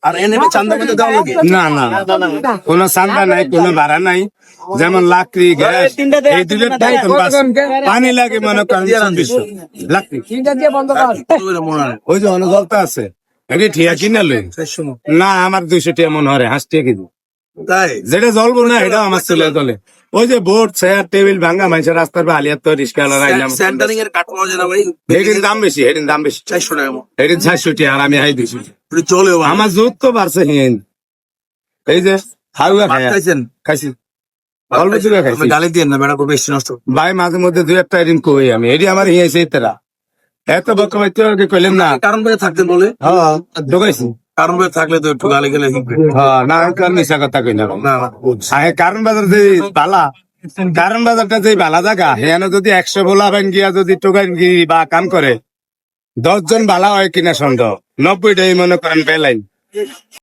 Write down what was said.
আর এনে চান্দা মধ্যে দেওয়া লাগে না না কোনো চান্দা নাই, কোনো ভাড়া নাই। যেমন লাকড়ি, গ্যাস এই দুটোর দাম তো পানি লাগে মনে করেন ২৪০০ লাকড়ি। ওই যে অনজলতা আছে, এটি ঠিয়া কিনা লই না, আমার ২০০ টাকা মনে হয়, ৫ টাকা কেজি। তাই যেটা জ্বলবো না এটাও আমার চলে চলে। ওই যে বোর্ড, চেয়ার, টেবিল ভাঙা মানুষের রাস্তার বালিয়ার তো রিস্কা লাগাইলাম। সেন্টারিং এর কাঠ পাওয়া যায় না ভাই? এটির দাম বেশি, এটির দাম বেশি, 400 টাকা এটির ৪০০ টাকা আর আমি হাই ২০০। চলে আমার জোর তো বাড়ছে হিন। এই যে হাউয়া খাইছেন? খাইছি, অল্প দূরে খাইছি। গালি দিয়ে না বেড়া বেশি নষ্ট। ভাই মাঝে মধ্যে ২-১টা এদিন কই আমি, এটি আমার হিয়েছে তারা এত বক্ক মাইতে কইলেন না। কারণ বেড়ে থাকতে বলে হ্যাঁ ঢোকাইছি। কারণ বেড়ে থাকলে তো একটু গালি গেলে হিকবে। হ্যাঁ না, কারণ মিশা কথা কই না। না কারণ বাজার যে বালা, কারণ বাজারটা যে বালা জায়গা, হেয়ানো যদি ১০০ বলা ভাঙ গিয়া যদি টোকান গিরি বা কাম করে ১০ জন বালা হয় কিনা সন্দেহ, ৯০টাই মনে করেন পেলাইন।